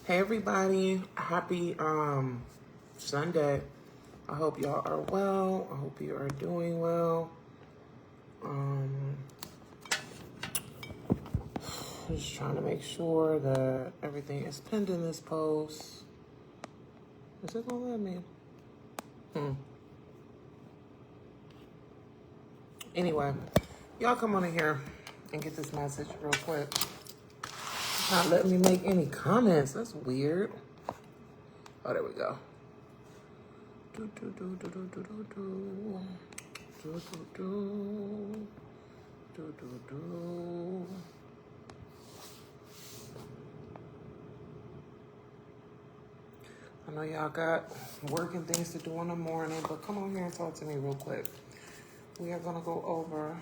Hey everybody, happy Sunday. I hope y'all are well. I hope you are doing well. Just trying to make sure that everything is pinned in this post. Is it gonna let me? Anyway, y'all come on in here and get this message real quick. It's not letting me make any comments. That's weird. Oh, there we go. I know y'all got work and things to do in the morning, but come on here and talk to me real quick. We are gonna go over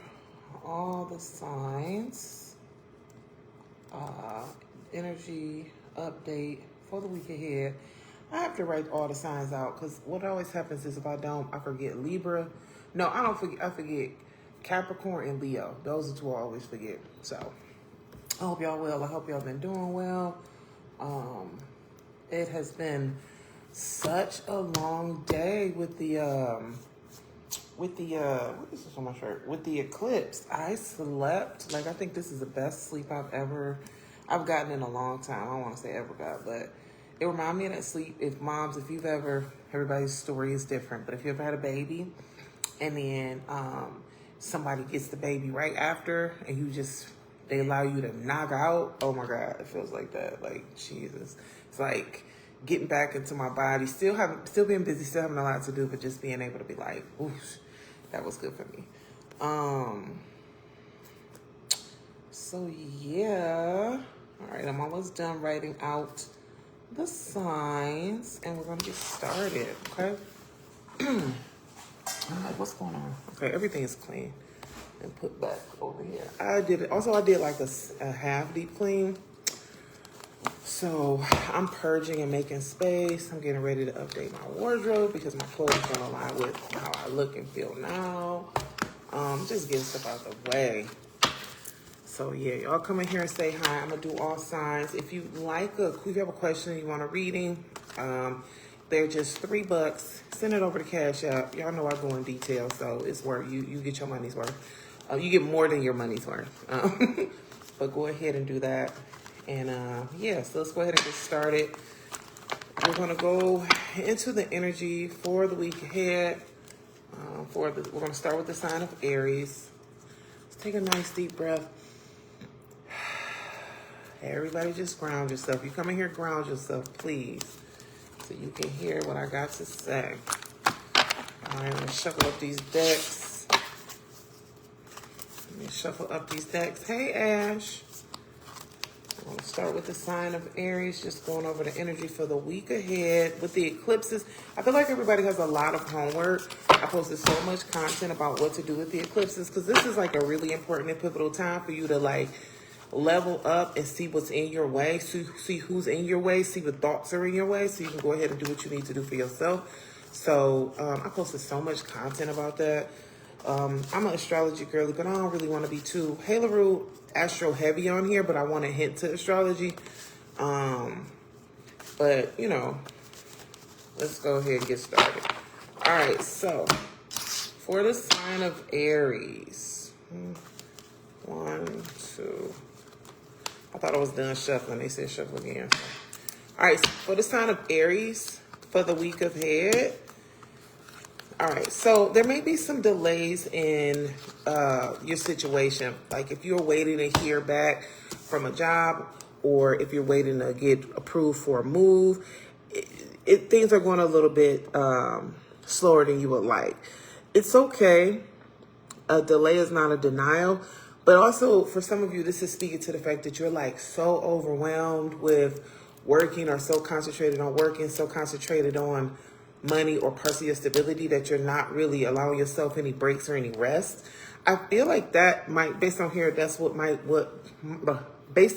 all the signs, energy update for the week ahead. I have to write all the signs out because what always happens is if I don't, I forget Libra. No, I don't forget. I forget Capricorn and Leo. Those are two I always forget. So I hope y'all well. I hope y'all been doing well. It has been such a long day with the what is this on my shirt? With the eclipse. I slept like I think this is the best sleep I've gotten in a long time. I don't want to say ever got, but it reminded me of that sleep. If you've ever, everybody's story is different, but if you ever had a baby and then somebody gets the baby right after and they allow you to knock out, oh my God, it feels like that. Like, Jesus. It's like getting back into my body, still being busy, still having a lot to do, but just being able to be like, oof, that was good for me. So yeah. All right, I'm almost done writing out the signs, and we're gonna get started, okay? I'm like, what's going on? Okay, everything is clean and put back over here. I did like a half deep clean. So I'm purging and making space. I'm getting ready to update my wardrobe because my clothes don't align with how I look and feel now. Just getting stuff out of the way. So yeah, y'all come in here and say hi. I'm gonna do all signs. If you have a question, you want a reading, they're just $3. Send it over to Cash App. Y'all know I go in detail, so it's worth you get your money's worth. You get more than your money's worth. But go ahead and do that. And yeah, so let's go ahead and get started. We're gonna go into the energy for the week ahead. We're gonna start with the sign of Aries. Let's take a nice deep breath. Everybody just ground yourself. You come in here, ground yourself, please, so you can hear what I got to say. All right, I'm gonna shuffle up these decks. Let me shuffle up these decks. Hey, Ash. I'm gonna start with the sign of Aries, just going over the energy for the week ahead. With the eclipses, I feel like everybody has a lot of homework. I posted so much content about what to do with the eclipses because this is like a really important and pivotal time for you to like level up and see what's in your way, see who's in your way, see what thoughts are in your way, so you can go ahead and do what you need to do for yourself. So I posted so much content about that. I'm an astrology girly, but I don't really want to be too Halo astro heavy on here, but I want to hint to astrology. But you know, let's go ahead and get started. All right, so for the sign of Aries, 1, 2. I thought I was done shuffling. They said shuffle again. All right, so for the sign of Aries for the week ahead. All right, so there may be some delays in your situation. Like if you're waiting to hear back from a job or if you're waiting to get approved for a move, things are going a little bit slower than you would like. It's okay. A delay is not a denial. But also, for some of you, this is speaking to the fact that you're like so overwhelmed with working or so concentrated on working, so concentrated on money or personal stability that you're not really allowing yourself any breaks or any rest. I feel like that might, based on here, based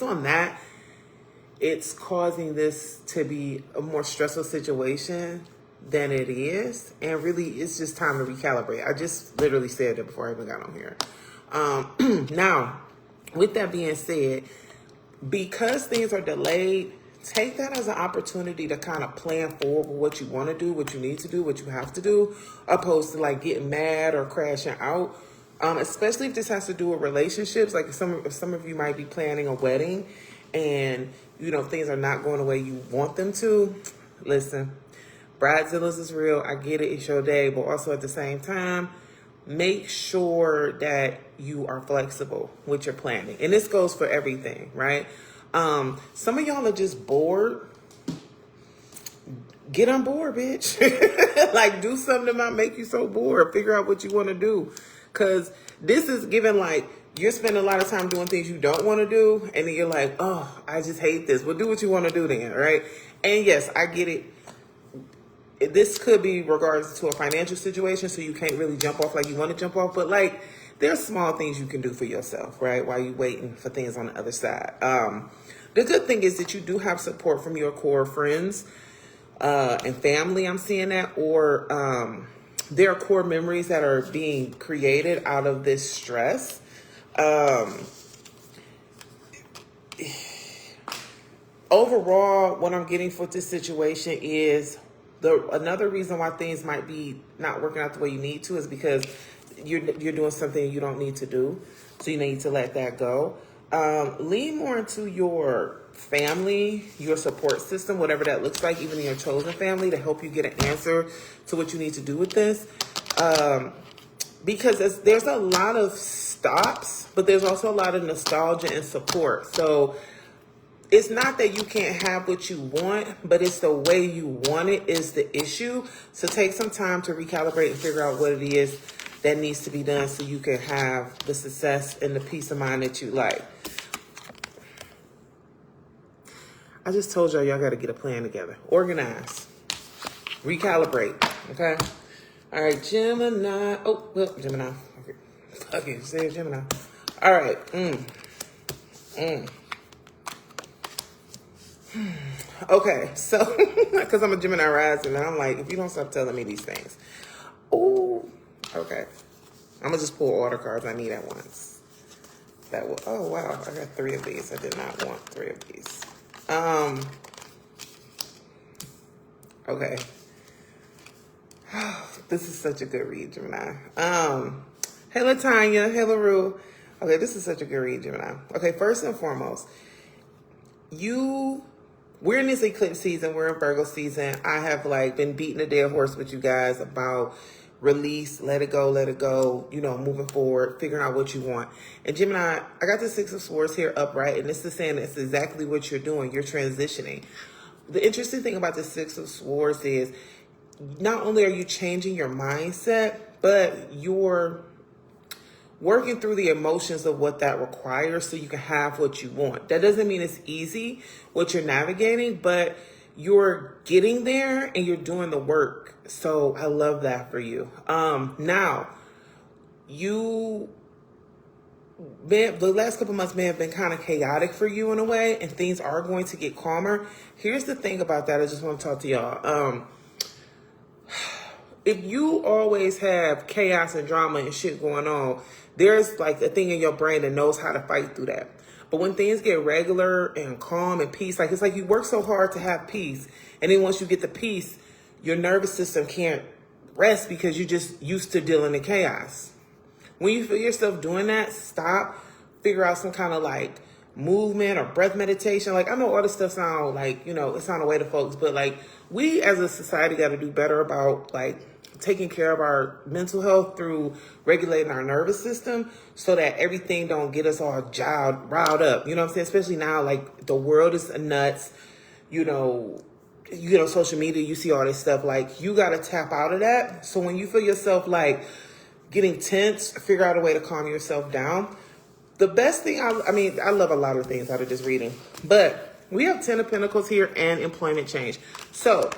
on that, it's causing this to be a more stressful situation than it is. And really, it's just time to recalibrate. I just literally said that before I even got on here. Now, with that being said, because things are delayed, take that as an opportunity to kind of plan forward what you want to do, what you need to do, what you have to do, opposed to like getting mad or crashing out. Especially if this has to do with relationships. Like if some of you might be planning a wedding and, you know, things are not going the way you want them to. Listen, Bridezillas is real. I get it. It's your day. But also at the same time, make sure that you are flexible with your planning. And this goes for everything, right? Some of y'all are just bored. Get on board, bitch. Like, do something that might make you so bored. Figure out what you want to do. Because this is given like you're spending a lot of time doing things you don't want to do. And then you're like, oh, I just hate this. Well, do what you want to do then, right? And yes, I get it. This could be regards to a financial situation. So you can't really jump off like you want to jump off. But like, there's small things you can do for yourself, right? While you're waiting for things on the other side. The good thing is that you do have support from your core friends and family. I'm seeing that. Or there are core memories that are being created out of this stress. Overall, what I'm getting for this situation is another reason why things might be not working out the way you need to is because you're doing something you don't need to do. So you need to let that go. Lean more into your family, your support system, whatever that looks like, even in your chosen family, to help you get an answer to what you need to do with this. Because there's a lot of stops, but there's also a lot of nostalgia and support. So it's not that you can't have what you want, but it's the way you want it is the issue. So take some time to recalibrate and figure out what it is that needs to be done so you can have the success and the peace of mind that you like. I just told y'all got to get a plan together. Organize. Recalibrate. Okay? All right, Gemini. Oh, well, Gemini. Okay, say Gemini. All right. Okay, so, because I'm a Gemini rising, and I'm like, if you don't stop telling me these things. Oh, okay. I'm going to just pull order cards I need at once. That will, oh, wow. I got 3 of these. I did not want 3 of these. Okay. This is such a good read, Gemini. Hey, LaTanya. Hey, LaRue. Okay, this is such a good read, Gemini. Okay, first and foremost, we're in this eclipse season. We're in Virgo season. I have like been beating a dead horse with you guys about release, let it go, you know, moving forward, figuring out what you want. And Gemini, I got the 6 of Swords here upright, and this is saying it's exactly what you're doing. You're transitioning. The interesting thing about the 6 of Swords is not only are you changing your mindset, but you're working through the emotions of what that requires so you can have what you want. That doesn't mean it's easy what you're navigating, but you're getting there and you're doing the work. So I love that for you. Now, the last couple months may have been kind of chaotic for you in a way, and things are going to get calmer. Here's the thing about that. I just want to talk to y'all. If you always have chaos and drama and shit going on, there's like a thing in your brain that knows how to fight through that. But when things get regular and calm and peace, like it's like you work so hard to have peace. And then once you get the peace, your nervous system can't rest because you're just used to dealing in chaos. When you feel yourself doing that, stop, figure out some kind of like movement or breath meditation. Like I know all this stuff sound like, you know, it's not a way to folks, but like we as a society got to do better about like taking care of our mental health through regulating our nervous system so that everything don't get us all riled up. You know what I'm saying? Especially now, like the world is nuts. You get on social media, you see all this stuff. Like you got to tap out of that. So when you feel yourself like getting tense, figure out a way to calm yourself down. The best thing, I love a lot of things out of this reading, but we have 10 of Pentacles here and employment change. So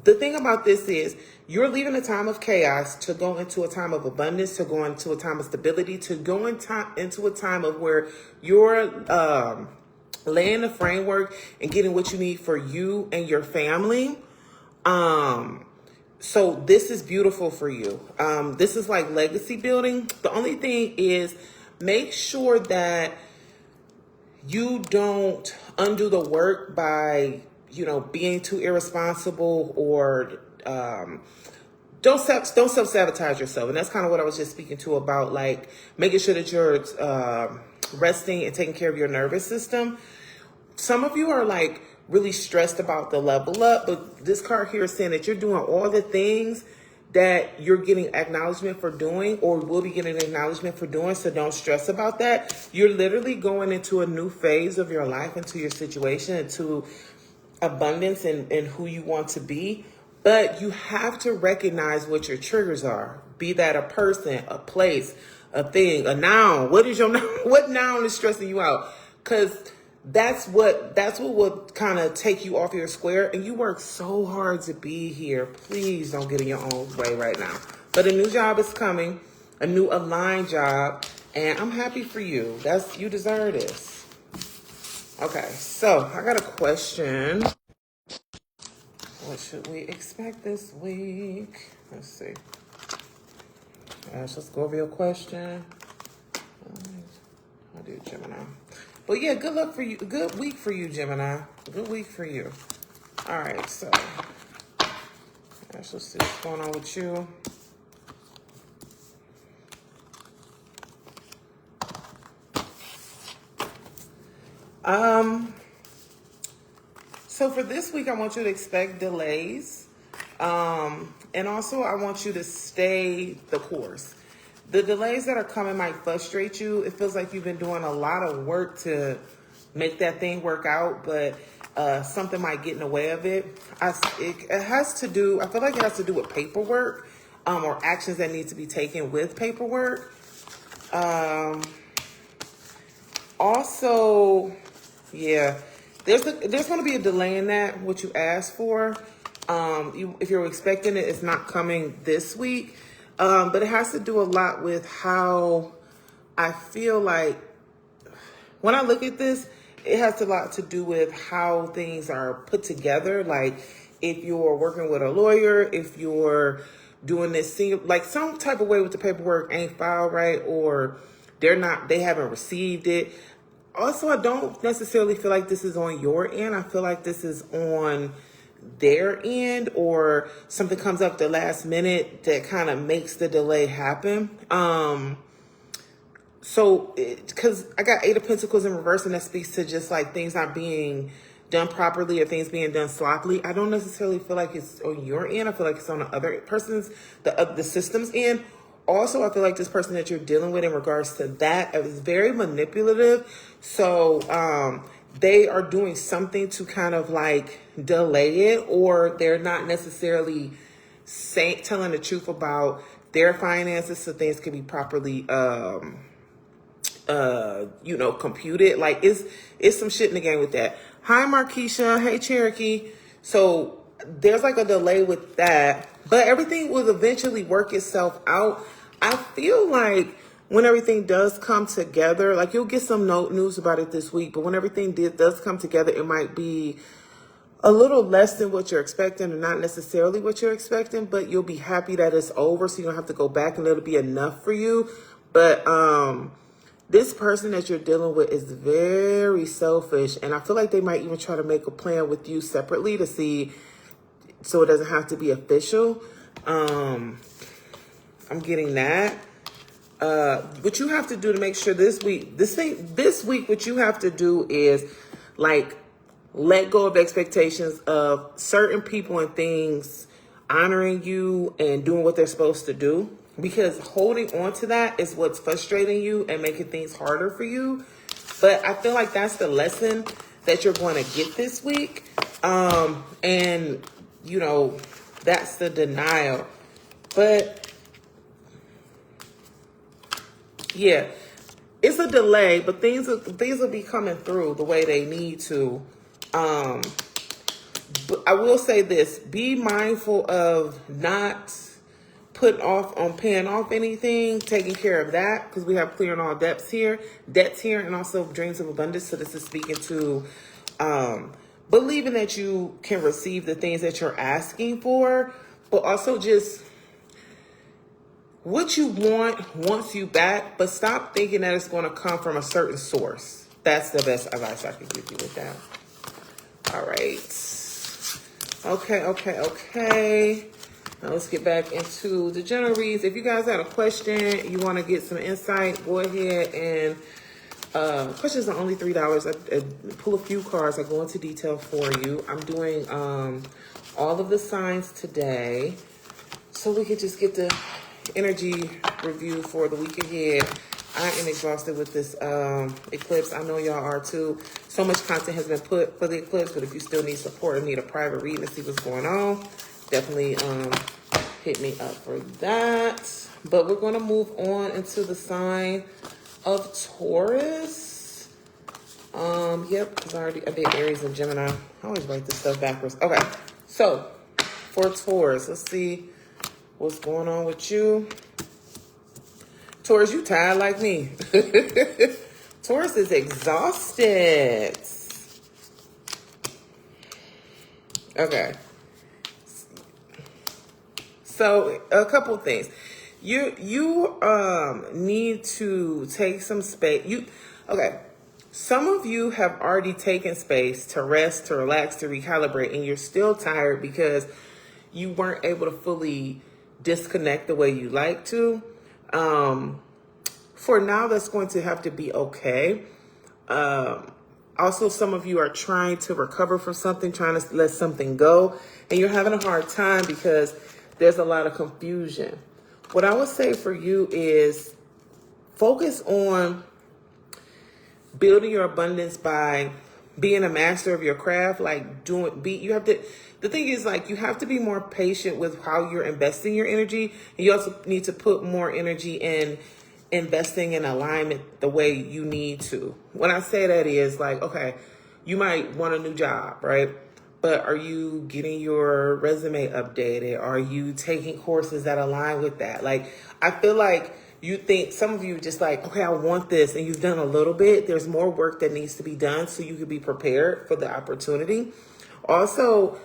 the thing about this is you're leaving a time of chaos to go into a time of abundance, to go into a time of stability, to go into a time of where you're laying the framework and getting what you need for you and your family. So this is beautiful for you. This is like legacy building. The only thing is make sure that you don't undo the work by, being too irresponsible or don't self-sabotage yourself. And that's kind of what I was just speaking to about, like, making sure that you're resting and taking care of your nervous system. Some of you are like really stressed about the level up, but this card here is saying that you're doing all the things that you're getting acknowledgement for doing or will be getting acknowledgement for doing. So don't stress about that. You're literally going into a new phase of your life, into your situation, into abundance and who you want to be. But you have to recognize what your triggers are. Be that a person, a place, a thing, a noun. What is your noun? What noun is stressing you out? Because that's what will kind of take you off your square. And you work so hard to be here. Please don't get in your own way right now. But a new job is coming, a new aligned job, and I'm happy for you. You deserve this. Okay, so I got a question. What should we expect this week? Let's see. Let's go over your question. I'll do Gemini. But yeah, good luck for you. Good week for you, Gemini. Good week for you. All right, so let's just see what's going on with you. So for this week, I want you to expect delays. And also I want you to stay the course. The delays that are coming might frustrate you. It feels like you've been doing a lot of work to make that thing work out, but something might get in the way of it. It has to do, I feel like it has to do with paperwork or actions that need to be taken with paperwork. Also, yeah, there's going to be a delay in that, what you asked for. If you're expecting it, it's not coming this week. But it has to do a lot with how I feel like when I look at this, it has a lot to do with how things are put together. Like if you're working with a lawyer, if you're doing this like some type of way with the paperwork ain't filed right, or they haven't received it. Also, I don't necessarily feel like this is on your end. I feel like this is on their end, or something comes up the last minute that kind of makes the delay happen. Because I got 8 of Pentacles in reverse, and that speaks to just like things not being done properly or things being done sloppily. I don't necessarily feel like it's on your end. I feel like it's on the other person's, the system's end. Also, I feel like this person that you're dealing with in regards to that is very manipulative. So, they are doing something to kind of like delay it, or they're not necessarily telling the truth about their finances so things can be properly, computed. Like it's some shit in the game with that. Hi, Markeisha. Hey, Cherokee. So there's like a delay with that, but everything will eventually work itself out. I feel like when everything does come together, like you'll get some news about it this week, but when everything does come together, it might be a little less than what you're expecting, or not necessarily what you're expecting, but you'll be happy that it's over, so you don't have to go back, and it'll be enough for you. But this person that you're dealing with is very selfish, and I feel like they might even try to make a plan with you separately to see, so it doesn't have to be official. I'm getting that. What you have to do to make sure this week, what you have to do is like let go of expectations of certain people and things honoring you and doing what they're supposed to do, because holding on to that is what's frustrating you and making things harder for you. But I feel like that's the lesson that you're going to get this week. And that's the denial. But yeah, it's a delay, but things will be coming through the way they need to. But I will say this: be mindful of not putting off on paying off anything, taking care of that, because we have clearing all debts here, and also dreams of abundance. So this is speaking to believing that you can receive the things that you're asking for, but also just what you want wants you back, but stop thinking that it's going to come from a certain source. That's the best advice I can give you with that. All right. Okay. Now let's get back into the general reads. If you guys had a question, you want to get some insight, go ahead and questions are only $3. I pull a few cards. I go into detail for you. I'm doing all of the signs today, so we could just get the energy review for the week ahead. I am exhausted with this eclipse. I know y'all are too. So much content has been put for the eclipse, but if you still need support or need a private reading to see what's going on, definitely hit me up for that. But we're going to move on into the sign of Taurus. Yep, because I did Aries and Gemini. I always write this stuff backwards. Okay, so for Taurus, let's see what's going on with you. Taurus, you tired like me. Taurus is exhausted. Okay. So a couple things. You need to take some space. Okay. Some of you have already taken space to rest, to relax, to recalibrate, and you're still tired because you weren't able to fully disconnect the way you like to. For now, that's going to have to be okay. Also, some of you are trying to recover from something, trying to let something go, and you're having a hard time because there's a lot of confusion. What I would say for you is focus on building your abundance by being a master of your craft. The thing is, like, you have to be more patient with how you're investing your energy. And you also need to put more energy in investing in alignment the way you need to. When I say that is like, okay, you might want a new job, right? But are you getting your resume updated? Are you taking courses that align with that? Like, I feel like you think, some of you just like, okay, I want this, and you've done a little bit. There's more work that needs to be done so you can be prepared for the opportunity. Also,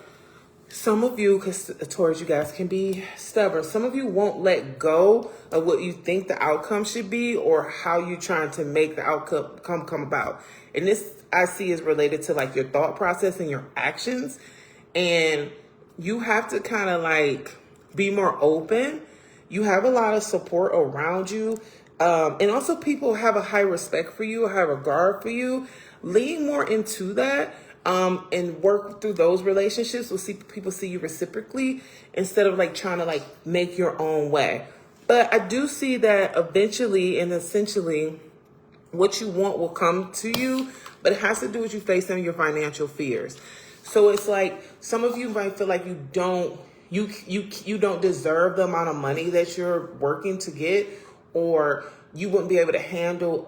some of you, because Taurus, you guys can be stubborn. Some of you won't let go of what you think the outcome should be or how you're trying to make the outcome come about. And this I see is related to like your thought process and your actions. And you have to kind of like be more open. You have a lot of support around you. And also people have a high respect for you, a high regard for you. Lean more into that. And work through those relationships. We'll see people see you reciprocally instead of like trying to like make your own way. But I do see that eventually and essentially what you want will come to you, but it has to do with you facing your financial fears. So it's like some of you might feel like you don't deserve the amount of money that you're working to get, or you wouldn't be able to handle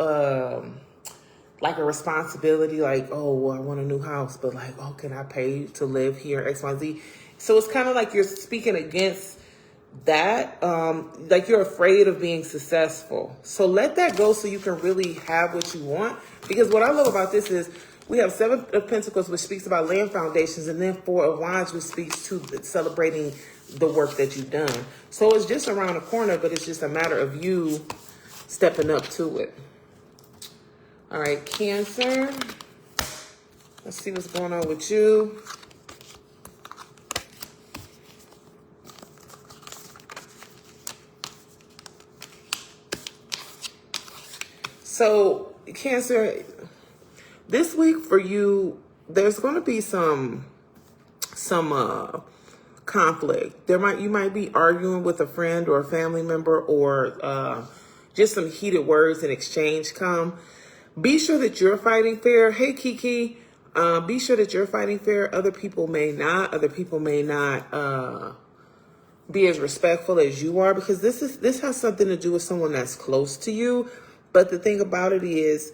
like a responsibility, like, oh, well, I want a new house, but like, oh, can I pay to live here, X, Y, Z? So it's kind of like you're speaking against that, like you're afraid of being successful. So let that go so you can really have what you want. Because what I love about this is we have 7 of Pentacles, which speaks about laying foundations, and then 4 of Wands, which speaks to celebrating the work that you've done. So it's just around the corner, but it's just a matter of you stepping up to it. All right, Cancer. Let's see what's going on with you. So, Cancer, this week for you, there's going to be some conflict. You might be arguing with a friend or a family member, or just some heated words in exchange come. Be sure that you're fighting fair. Hey, Kiki. Be sure that you're fighting fair. Other people may not. Other people may not be as respectful as you are, because this has something to do with someone that's close to you. But the thing about it is,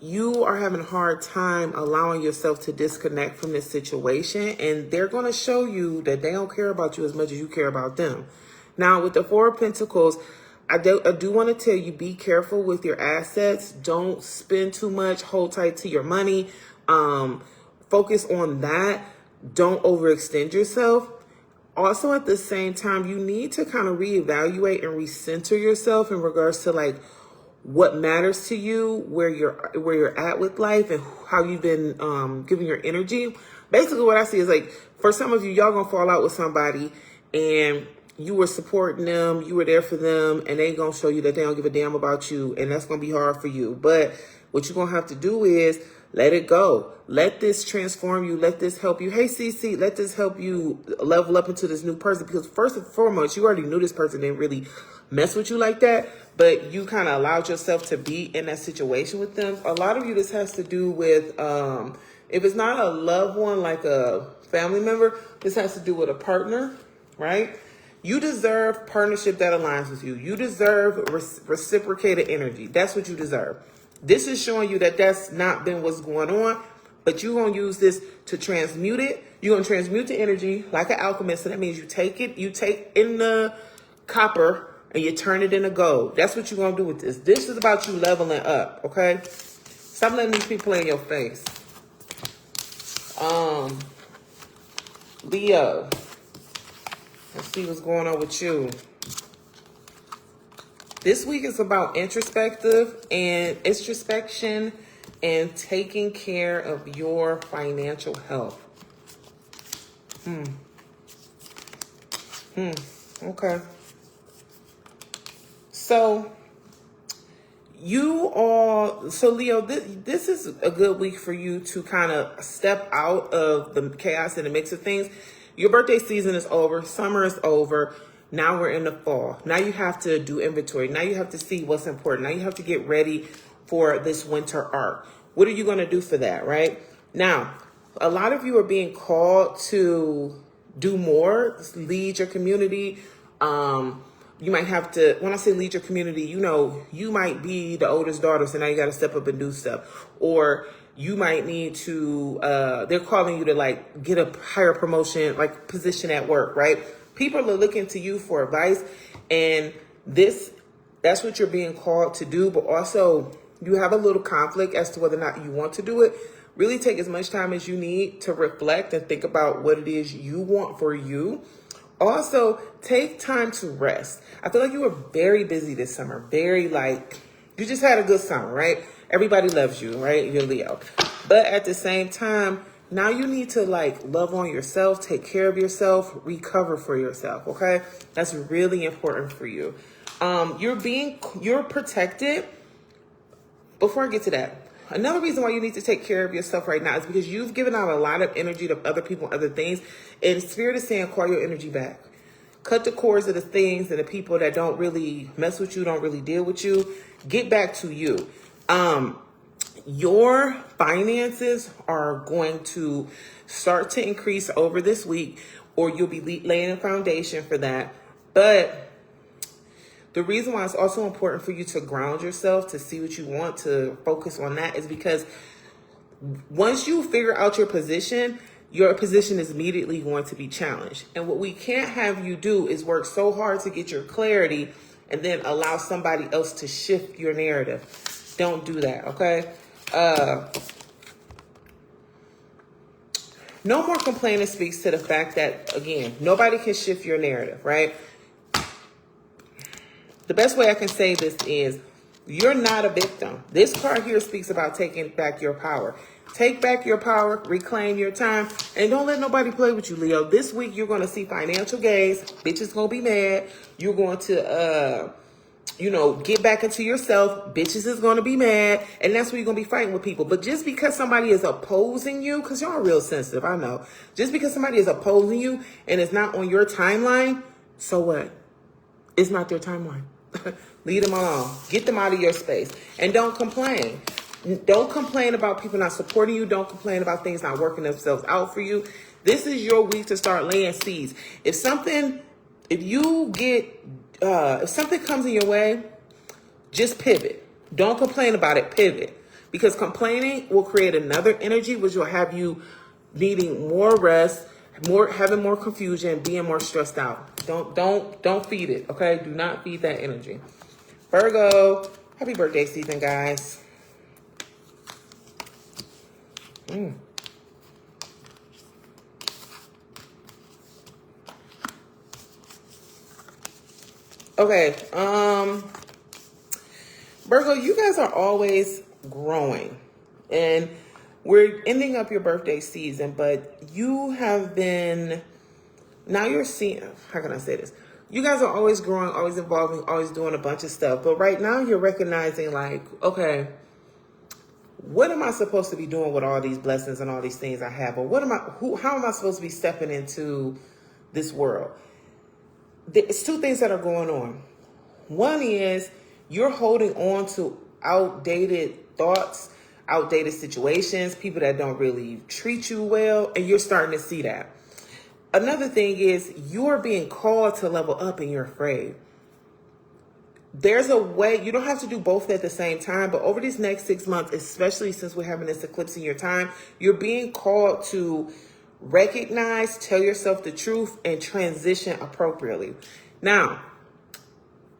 you are having a hard time allowing yourself to disconnect from this situation, and they're going to show you that they don't care about you as much as you care about them. Now, with the 4 of Pentacles, I do want to tell you, be careful with your assets. Don't spend too much. Hold tight to your money. Focus on that. Don't overextend yourself. Also, at the same time, you need to kind of reevaluate and recenter yourself in regards to like what matters to you, where you're at with life, and how you've been giving your energy. Basically, what I see is like, for some of you, y'all gonna fall out with somebody, and you were supporting them, you were there for them, and they gonna show you that they don't give a damn about you, and that's gonna be hard for you. But what you're gonna have to do is let it go. Let this transform you. Let this help you. Hey, CC, let this help you level up into this new person. Because first and foremost, you already knew this person didn't really mess with you like that, but you kind of allowed yourself to be in that situation with them. A lot of you, this has to do with, if it's not a loved one, like a family member, this has to do with a partner, right? You deserve partnership that aligns with you. You deserve reciprocated energy. That's what you deserve. This is showing you that that's not been what's going on, but you're going to use this to transmute it. You're going to transmute the energy like an alchemist. So that means you take in the copper and you turn it into gold. That's what you're going to do with this. This is about you leveling up, okay? Stop letting these people in your face. Leo. Let's see what's going on with you. This week is about introspection and taking care of your financial health. Okay. So Leo, this is a good week for you to kind of step out of the chaos and the mix of things. Your birthday season is over. Summer is over. Now we're in the fall. Now you have to do inventory. Now you have to see what's important. Now you have to get ready for this winter arc. What are you going to do for that, right? Now, a lot of you are being called to do more, lead your community. You might have to, when I say lead your community, you might be the oldest daughter, so now you got to step up and do stuff. Or you might need to, they're calling you to like get a higher promotion, like position at work, right? People are looking to you for advice, and that's what you're being called to do. But also you have a little conflict as to whether or not you want to do it. Really take as much time as you need to reflect and think about what it is you want for you. Also, take time to rest. I feel like you were very busy this summer. You just had a good summer, right? Everybody loves you, right? You're Leo. But at the same time, now you need to love on yourself, take care of yourself, recover for yourself, okay? That's really important for you. You're protected. Before I get to that, another reason why you need to take care of yourself right now is because you've given out a lot of energy to other people and other things. And Spirit is saying, call your energy back. Cut the cords of the things and the people that don't really mess with you, don't really deal with you. Get back to you. Your finances are going to start to increase over this week, or you'll be laying a foundation for that. But the reason why it's also important for you to ground yourself, to see what you want, to focus on that, is because once you figure out your position is immediately going to be challenged. And what we can't have you do is work so hard to get your clarity and then allow somebody else to shift your narrative. Don't do that, okay? No more complaining speaks to the fact that, again, nobody can shift your narrative, right? The best way I can say this is you're not a victim. This card here speaks about taking back your power. Take back your power, reclaim your time, and don't let nobody play with you, Leo. This week, you're going to see financial gains. Bitches going to be mad. You're going to, get back into yourself. Bitches is going to be mad. And that's where you're going to be fighting with people. But just because somebody is opposing you, because y'all are real sensitive, I know. Just because somebody is opposing you and it's not on your timeline, so what? It's not their timeline. Leave them alone. Get them out of your space. And don't complain. Don't complain about people not supporting you. Don't complain about things not working themselves out for you. This is your week to start laying seeds. If something comes in your way, just pivot. Don't complain about it. Pivot. Because complaining will create another energy, which will have you needing more rest, having more confusion, being more stressed out. Don't feed it, okay? Do not feed that energy. Virgo, happy birthday season, guys. Okay, Virgo, you guys are always growing. And we're ending up your birthday season, but you have been, now you're seeing, how can I say this? You guys are always growing, always evolving, always doing a bunch of stuff. But right now you're recognizing like, okay, what am I supposed to be doing with all these blessings and all these things I have? Or how am I supposed to be stepping into this world? It's two things that are going on. One is you're holding on to outdated thoughts, outdated situations, people that don't really treat you well, and you're starting to see that. Another thing is you're being called to level up and you're afraid. There's a way, you don't have to do both at the same time, but over these next 6 months, especially since we're having this eclipse in your time, you're being called to recognize, tell yourself the truth, and transition appropriately. Now,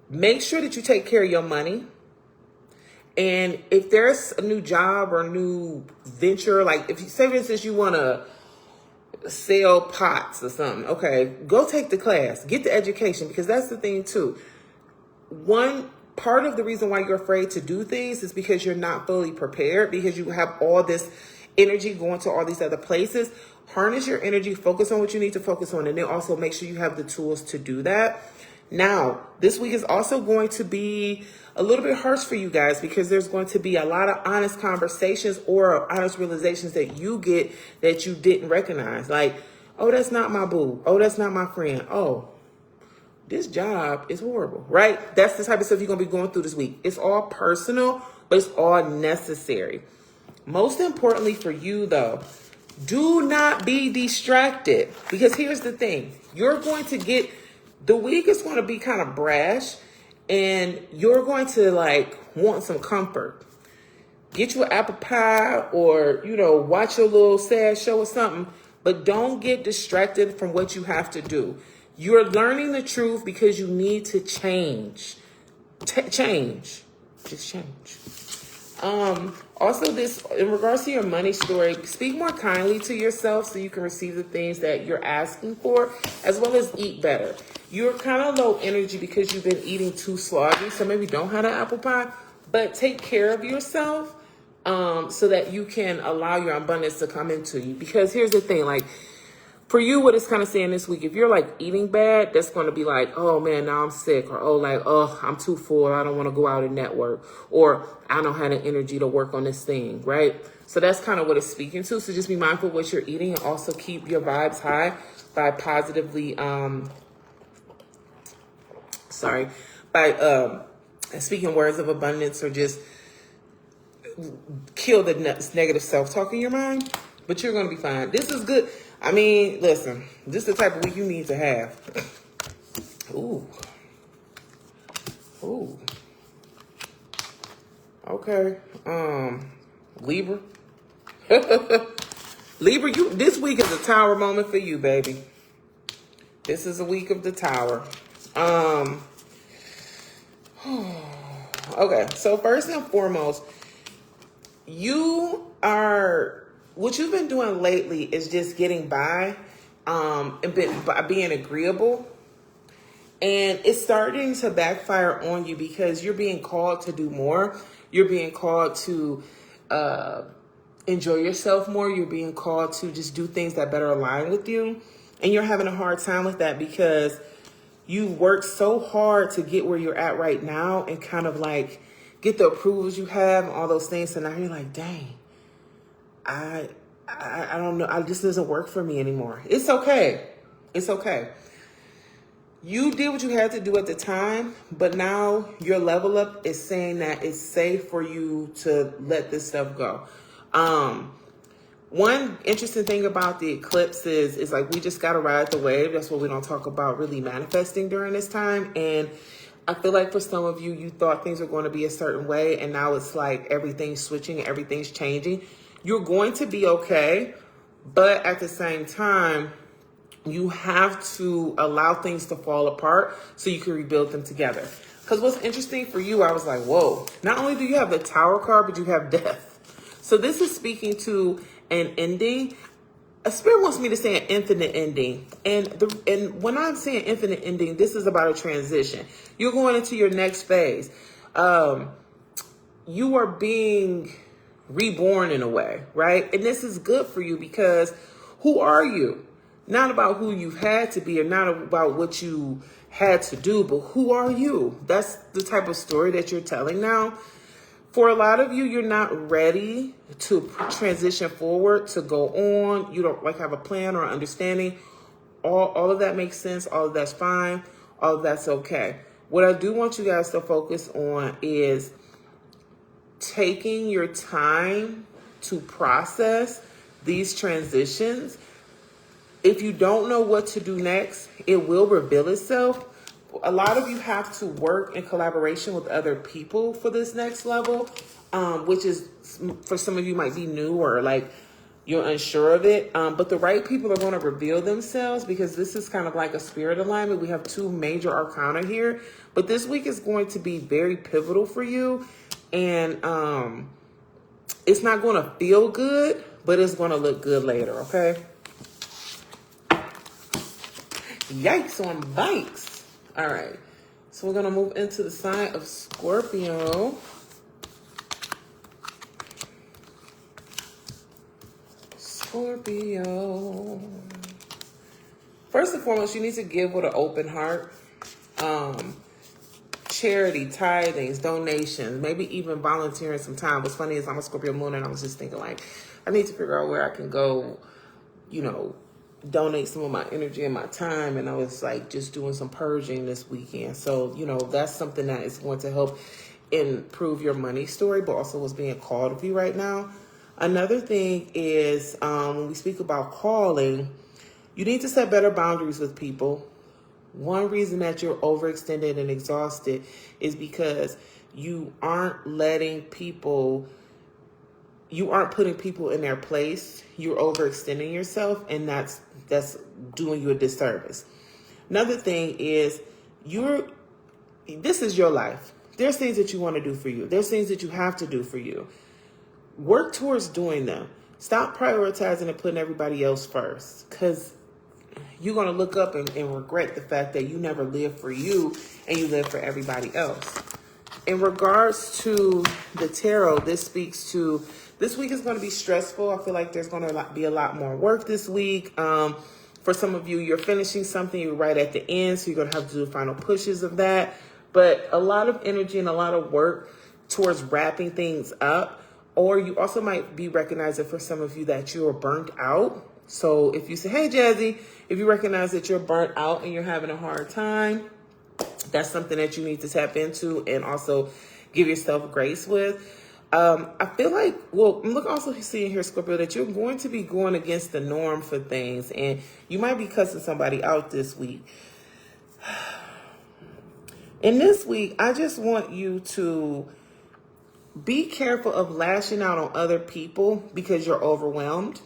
make sure that you take care of your money. And if there's a new job or a new venture, like if you say, for instance, you want to sell pots or something, okay, go take the class, get the education, because that's the thing too. One part of the reason why you're afraid to do things is because you're not fully prepared, because you have all this energy going to all these other places. Harness your energy, focus on what you need to focus on, and then also make sure you have the tools to do that. Now, this week is also going to be a little bit harsh for you guys because there's going to be a lot of honest conversations or honest realizations that you get that you didn't recognize. Like, oh, that's not my boo. Oh, that's not my friend. Oh, this job is horrible, right? That's the type of stuff you're going to be going through this week. It's all personal, but it's all necessary. Most importantly for you, though, do not be distracted, because here's the thing. You're going to get, the week is going to be kind of brash, and you're going to like want some comfort. Get you an apple pie or, watch your little sad show or something, but don't get distracted from what you have to do. You're learning the truth because you need to change. Change. Just change. Also, this, in regards to your money story, speak more kindly to yourself so you can receive the things that you're asking for, as well as eat better. You're kind of low energy because you've been eating too sloggy, so maybe don't have an apple pie, but take care of yourself so that you can allow your abundance to come into you. Because here's the thing, like, for you, what it's kind of saying this week, if you're like eating bad, that's going to be like, oh man, now I'm sick, or oh, I'm too full, I don't want to go out and network, or I don't have the energy to work on this thing, right? So that's kind of what it's speaking to. So just be mindful of what you're eating, and also keep your vibes high by positively, speaking words of abundance, or just kill the negative self-talk in your mind. But you're going to be fine. This is good. I mean, listen, this is the type of week you need to have. Ooh. Okay. Libra. Libra, this week is a tower moment for you, baby. This is a week of the tower. Okay, so first and foremost, what you've been doing lately is just getting by, by being agreeable. And it's starting to backfire on you because you're being called to do more. You're being called to enjoy yourself more. You're being called to just do things that better align with you. And you're having a hard time with that because you worked so hard to get where you're at right now and kind of like get the approvals you have and all those things. So now you're like, dang, I don't know. This doesn't work for me anymore. It's okay. It's okay. You did what you had to do at the time, but now your level up is saying that it's safe for you to let this stuff go. One interesting thing about the eclipse is like, we just got to ride the wave. That's what we don't talk about really manifesting during this time. And I feel like for some of you, you thought things were going to be a certain way, and now it's like everything's switching, everything's changing. You're going to be okay, but at the same time, you have to allow things to fall apart so you can rebuild them together. Because what's interesting for you, I was like, whoa, not only do you have the Tower card, but you have death. So this is speaking to an ending. A spirit wants me to say an infinite ending. And when I'm saying infinite ending, this is about a transition. You're going into your next phase. you are being reborn in a way, right? And this is good for you because who are you? Not about who you've had to be or not about what you had to do, but who are you? That's the type of story that you're telling now. For a lot of you, you're not ready to transition forward, to go on. You don't have a plan or understanding. All of that makes sense. All of that's fine. All of that's okay. What I do want you guys to focus on is taking your time to process these transitions. If you don't know what to do next, it will reveal itself. A lot of you have to work in collaboration with other people for this next level, which is, for some of you, might be new or you're unsure of it. But the right people are going to reveal themselves because this is kind of like a spirit alignment. We have 2 major arcana here, but this week is going to be very pivotal for you. And it's not going to feel good, but it's going to look good later, okay? Yikes on bikes. All right, so we're going to move into the sign of Scorpio. Scorpio. First and foremost, you need to give with an open heart. Charity, tithings, donations, maybe even volunteering some time. What's funny is I'm a Scorpio moon and I was just thinking I need to figure out where I can go, donate some of my energy and my time. And I was just doing some purging this weekend. So, that's something that is going to help improve your money story, but also what's being called of you right now. Another thing is when we speak about calling, you need to set better boundaries with people. One reason that you're overextended and exhausted is because you aren't putting people in their place. You're overextending yourself, and that's doing you a disservice. Another thing is this is your life. There's things that you want to do for you. There's things that you have to do for you. Work towards doing them. Stop prioritizing and putting everybody else first, because you're going to look up and regret the fact that you never lived for you and you live for everybody else. In regards to the tarot, this week is going to be stressful. I feel like there's going to be a lot more work this week. For some of you, you're finishing something, you're right at the end, so you're going to have to do the final pushes of that. But a lot of energy and a lot of work towards wrapping things up. Or you also might be recognizing for some of you that you are burnt out. So if you say, hey, Jazzy, if you recognize that you're burnt out and you're having a hard time, that's something that you need to tap into and also give yourself grace with. I feel I'm also seeing here, Scorpio, that you're going to be going against the norm for things, and you might be cussing somebody out this week. In this week, I just want you to be careful of lashing out on other people because you're overwhelmed.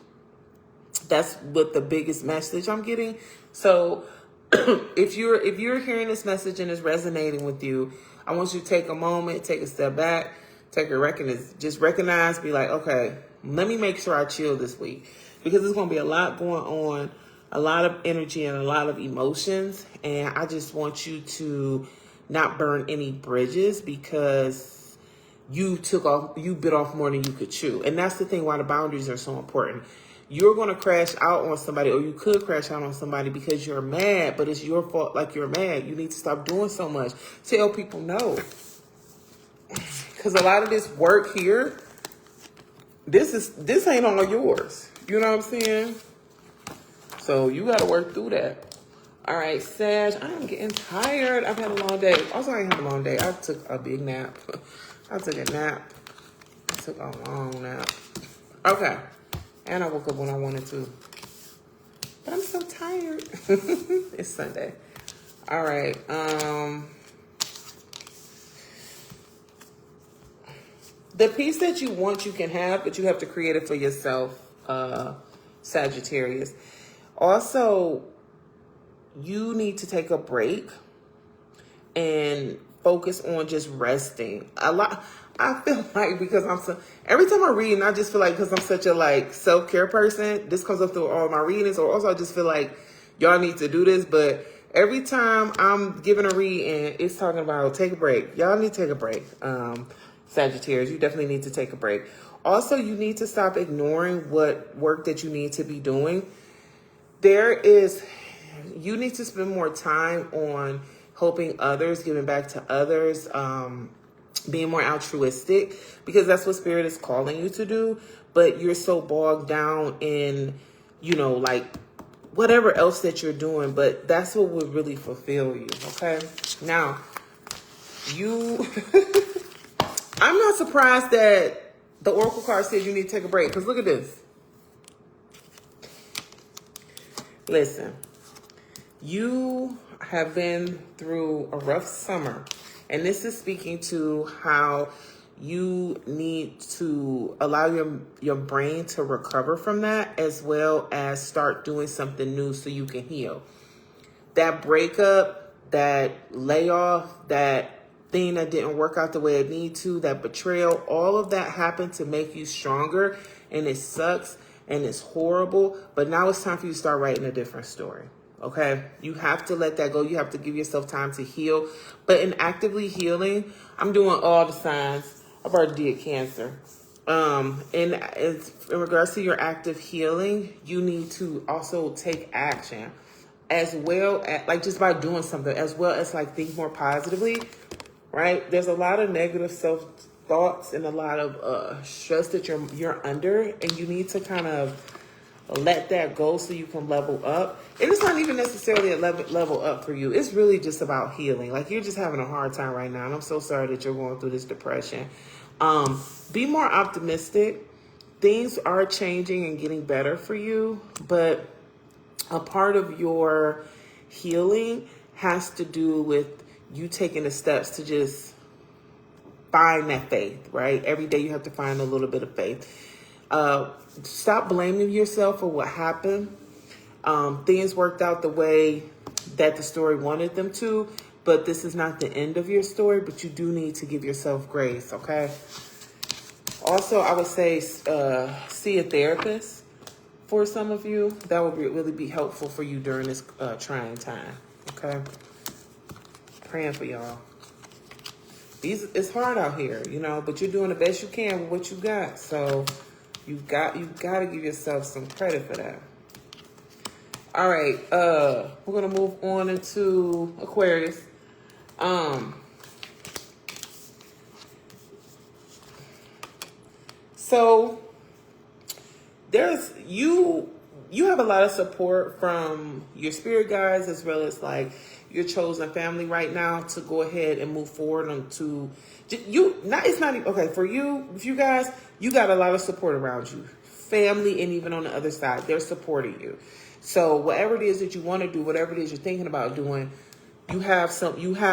That's what the biggest message I'm getting. So if you're hearing this message and it's resonating with you, I want you to take a moment, take a step back, recognize, be like, okay, let me make sure I chill this week, because there's going to be a lot going on, a lot of energy and a lot of emotions. And I just want you to not burn any bridges because you bit off more than you could chew. And that's the thing why the boundaries are so important. You're going to crash out on somebody, or you could crash out on somebody because you're mad, but it's your fault. You're mad. You need to stop doing so much. Tell people no. Because a lot of this work here, this ain't all yours. You know what I'm saying? So you got to work through that. All right, Sag, I am getting tired. I've had a long day. Also, I ain't had a long day. I took a big nap. I took a long nap. Okay. And I woke up when I wanted to. But I'm so tired. It's Sunday. All right. The peace that you want, you can have, but you have to create it for yourself, Sagittarius. Also, you need to take a break and focus on just resting. I feel like because every time I read, and I just feel like because I'm such a self-care person, this comes up through all my readings, or also I just feel like y'all need to do this. But every time I'm giving a read and it's talking about take a break, y'all need to take a break. Sagittarius. You definitely need to take a break. Also, you need to stop ignoring what work that you need to be doing. You need to spend more time on helping others, giving back to others, being more altruistic, because that's what Spirit is calling you to do. But you're so bogged down in, like whatever else that you're doing, but that's what would really fulfill you. Okay. Now, I'm not surprised that the Oracle card says you need to take a break, because look at this. Listen, you have been through a rough summer, and this is speaking to how you need to allow your brain to recover from that, as well as start doing something new so you can heal. That breakup, that layoff, that thing that didn't work out the way it needed to, that betrayal, all of that happened to make you stronger, and it sucks and it's horrible, but now it's time for you to start writing a different story. Okay, you have to let that go. You have to give yourself time to heal. But in actively healing, I'm doing all the signs. I've already did Cancer. In regards to your active healing, you need to also take action, as well as like just by doing something, as well as like think more positively. Right? There's a lot of negative self-thoughts and a lot of stress that you're under, and you need to kind of let that go so you can level up. And it's not even necessarily a level up for you. It's really just about healing. Like, you're just having a hard time right now, and I'm so sorry that you're going through this depression. Be more optimistic. Things are changing and getting better for you, but a part of your healing has to do with you taking the steps to just find that faith, right? Every day you have to find a little bit of faith. Stop blaming yourself for what happened. Things worked out the way that the story wanted them to, but this is not the end of your story, but you do need to give yourself grace, okay? Also, I would say see a therapist for some of you. That would really be helpful for you during this trying time, okay? Praying for y'all. It's hard out here, but you're doing the best you can with what you got. So you've got to give yourself some credit for that. All right, we're gonna move on into Aquarius. So there's you have a lot of support from your spirit guides, as well as like your chosen family right now, to go ahead and move forward onto you. It's not even okay for you. If you guys, you got a lot of support around you, family, and even on the other side, they're supporting you. So whatever it is that you want to do, whatever it is you're thinking about doing, you have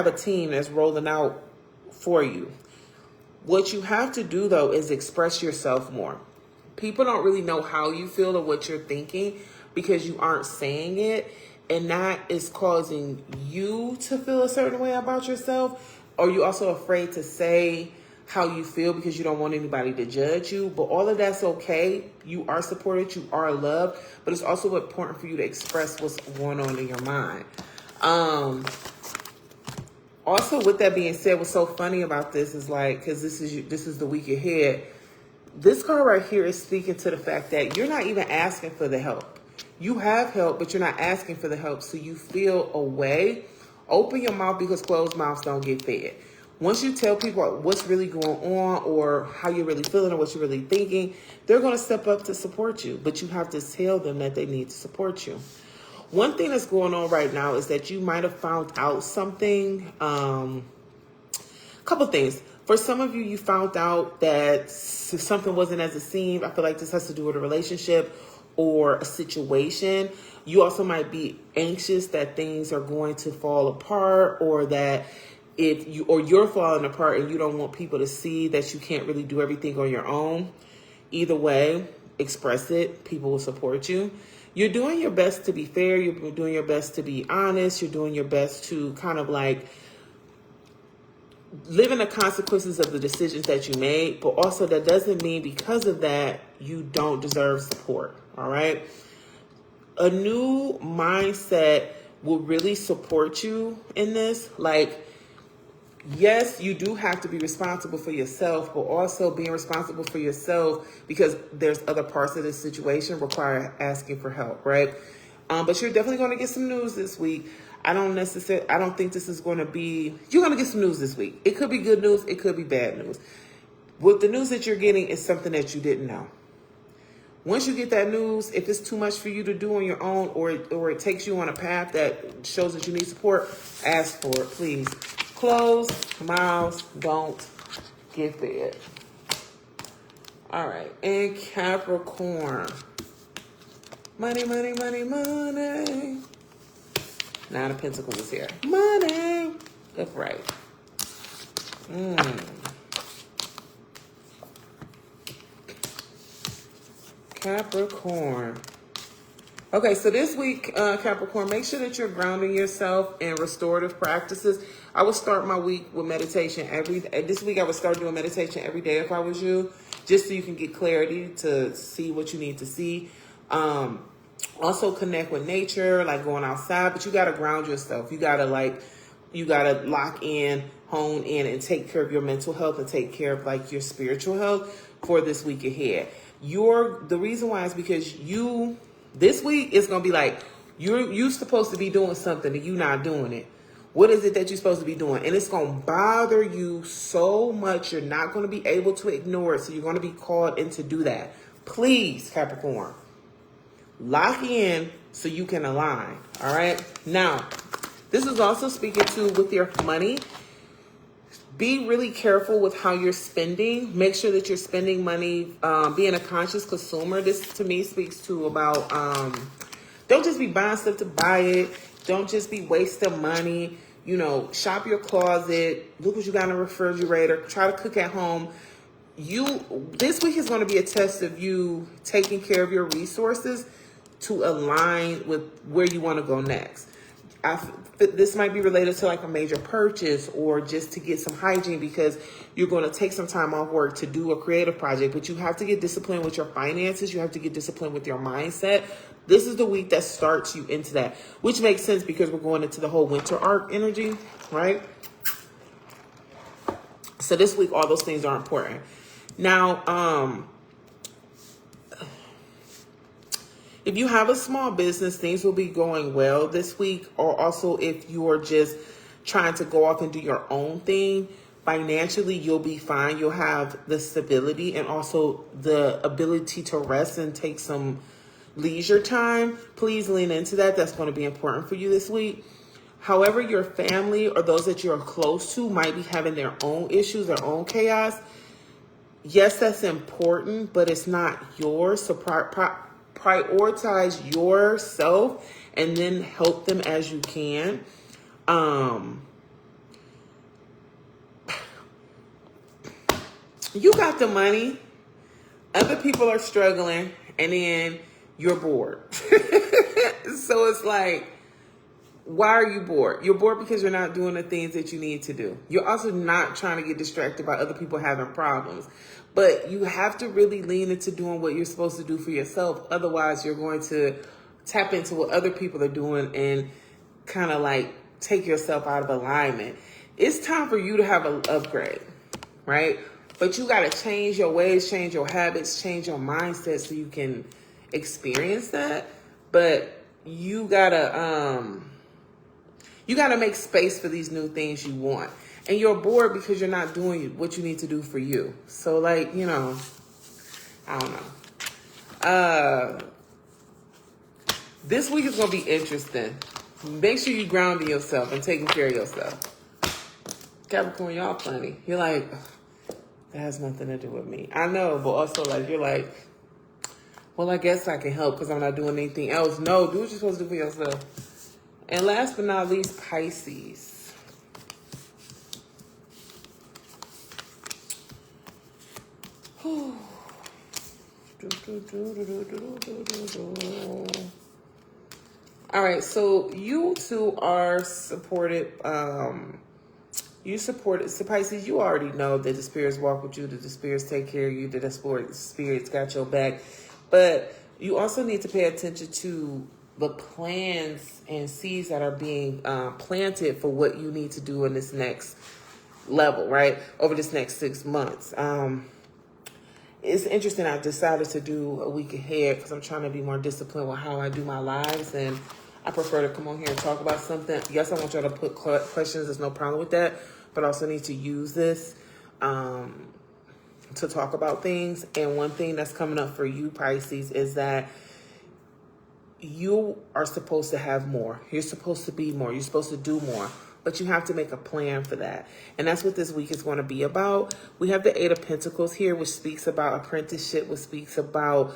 a team that's rolling out for you. What you have to do, though, is express yourself more. People don't really know how you feel or what you're thinking because you aren't saying it. And that is causing you to feel a certain way about yourself. Or you're also afraid to say how you feel because you don't want anybody to judge you. But all of that's okay. You are supported. You are loved. But it's also important for you to express what's going on in your mind. Also, with that being said, what's so funny about this is like, because this is the week ahead. This card right here is speaking to the fact that you're not even asking for the help. You have help, but you're not asking for the help. So you feel away. Open your mouth, because closed mouths don't get fed. Once you tell people what's really going on, or how you're really feeling, or what you're really thinking, they're going to step up to support you. But you have to tell them that they need to support you. One thing that's going on right now is that you might have found out something. Couple things. For some of you, you found out that something wasn't as it seemed. I feel like this has to do with a relationship or a situation. You also might be anxious that things are going to fall apart, or that you're falling apart and you don't want people to see that you can't really do everything on your own. Either way, express it. People will support you. You're doing your best to be fair. You're doing your best to be honest. You're doing your best to kind of like live in the consequences of the decisions that you made. But also, that doesn't mean because of that, you don't deserve support. All right. A new mindset will really support you in this. Like, yes, you do have to be responsible for yourself, but also being responsible for yourself because there's other parts of this situation require asking for help, right? But you're definitely going to get some news this week. I don't think this is going to be, you're going to get some news this week. It could be good news. It could be bad news. What the news that you're getting is something that you didn't know. Once you get that news, if it's too much for you to do on your own or it takes you on a path that shows that you need support, ask for it, please. Close mouths don't get fed. All right. And Capricorn. Money, money, money, money. Nine of Pentacles is here. Money. Upright. Capricorn. Okay, so this week, Capricorn, make sure that you're grounding yourself in restorative practices. I would start my week with meditation this week I would start doing meditation every day if I was you, just so you can get clarity to see what you need to see. Also connect with nature, like going outside, but you got to ground yourself. You got to lock in, hone in, and take care of your mental health and take care of like your spiritual health for this week ahead. The reason why is because this week is going to be like, you're supposed to be doing something and you're not doing it. What is it that you're supposed to be doing? And it's going to bother you so much. You're not going to be able to ignore it. So you're going to be called in to do that. Please, Capricorn, lock in so you can align. All right. Now, this is also speaking to with your money. Be really careful with how you're spending. Make sure that you're spending money, being a conscious consumer. This to me speaks to about, don't just be buying stuff to buy it. Don't just be wasting money. Shop your closet. Look what you got in the refrigerator. Try to cook at home. This week is going to be a test of you taking care of your resources to align with where you want to go next. This might be related to like a major purchase or just to get some hygiene because you're going to take some time off work to do a creative project, but you have to get disciplined with your finances. You have to get disciplined with your mindset. This is the week that starts you into that, which makes sense because we're going into the whole winter arc energy, right? So this week, all those things are important. Now, if you have a small business, things will be going well this week. Or also if you're just trying to go off and do your own thing, financially, you'll be fine. You'll have the stability and also the ability to rest and take some leisure time. Please lean into that. That's going to be important for you this week. However, your family or those that you're close to might be having their own issues, their own chaos. Yes, that's important, but it's not yours. So prioritize yourself and then help them as you can. You got the money, other people are struggling, and then you're bored. So it's like, why are you bored? You're bored because you're not doing the things that you need to do. You're also not trying to get distracted by other people having problems. But you have to really lean into doing what you're supposed to do for yourself. Otherwise, you're going to tap into what other people are doing and kind of like take yourself out of alignment. It's time for you to have an upgrade, right? But you got to change your ways, change your habits, change your mindset so you can experience that. But you gotta make space for these new things you want. And you're bored because you're not doing what you need to do for you. So like, I don't know. This week is going to be interesting. Make sure you grounding yourself and taking care of yourself. Capricorn, y'all funny. You're like, that has nothing to do with me. I know, but also like, you're like, well, I guess I can help because I'm not doing anything else. No, do what you're supposed to do for yourself. And last but not least, Pisces. All right, so you two are supported. So Pisces, you already know that the spirits walk with you, that the spirits take care of you, that the spirits got your back. But you also need to pay attention to the plans and seeds that are being planted for what you need to do in this next level, right? Over this next 6 months. It's interesting. I decided to do a week ahead because I'm trying to be more disciplined with how I do my lives, and I prefer to come on here and talk about something. Yes, I want y'all to put questions. There's no problem with that, but I also need to use this to talk about things. And one thing that's coming up for you, Pisces, is that you are supposed to have more. You're supposed to be more. You're supposed to do more. But you have to make a plan for that. And that's what this week is going to be about. We have the Eight of Pentacles here, which speaks about apprenticeship, which speaks about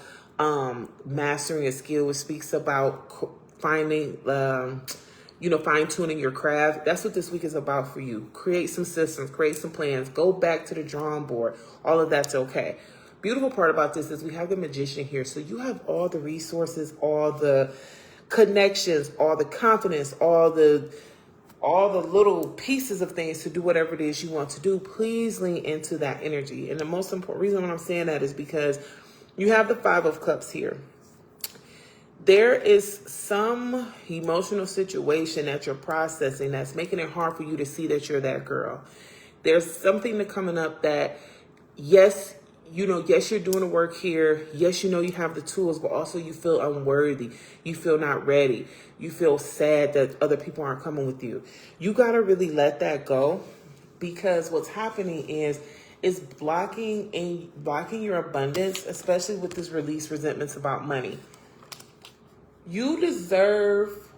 mastering a skill, which speaks about finding, fine-tuning your craft. That's what this week is about for you. Create some systems, create some plans, go back to the drawing board. All of that's okay. Beautiful part about this is we have the Magician here. So you have all the resources, all the connections, all the confidence, all the little pieces of things to do whatever it is you want to do. Please lean into that energy. And the most important reason why I'm saying that is because you have the Five of Cups here. There is some emotional situation that you're processing that's making it hard for you to see that you're that girl. There's something that's coming up that, yes, yes, you're doing the work here. Yes, you have the tools, but also you feel unworthy. You feel not ready. You feel sad that other people aren't coming with you. You got to really let that go, because what's happening is blocking your abundance, especially with this release resentments about money. You deserve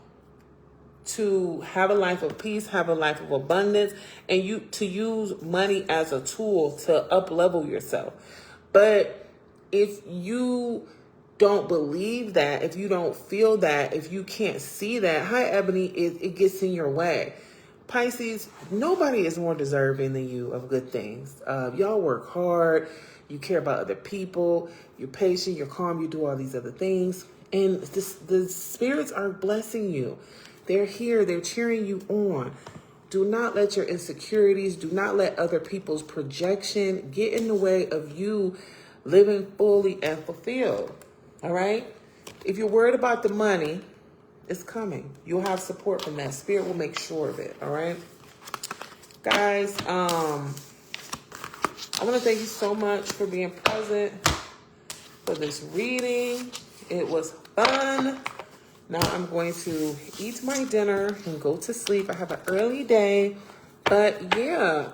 to have a life of peace, have a life of abundance, and to use money as a tool to up-level yourself. But if you don't believe that, if you don't feel that, if you can't see that, hi, Ebony, it gets in your way. Pisces, nobody is more deserving than you of good things. Y'all work hard. You care about other people. You're patient. You're calm. You do all these other things. And the spirits are blessing you. They're here. They're cheering you on. Do not let your insecurities, do not let other people's projection get in the way of you living fully and fulfilled. All right? If you're worried about the money, it's coming. You'll have support from that. Spirit will make sure of it. All right? Guys, I want to thank you so much for being present for this reading. It was fun. Now I'm going to eat my dinner and go to sleep. I have an early day. But yeah,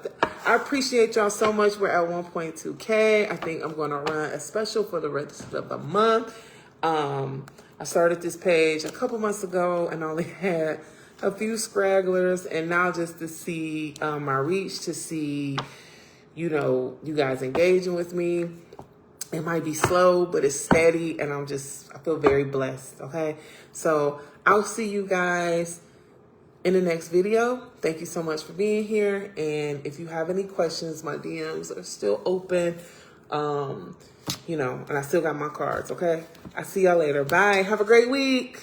I appreciate y'all so much. We're at 1.2K. I think I'm going to run a special for the rest of the month. I started this page a couple months ago and only had a few scragglers. And now just to see my reach, to see, you guys engaging with me. It might be slow, but it's steady, and I feel very blessed, okay? So I'll see you guys in the next video. Thank you so much for being here, and if you have any questions, my DMs are still open, and I still got my cards, okay? I'll see y'all later. Bye. Have a great week.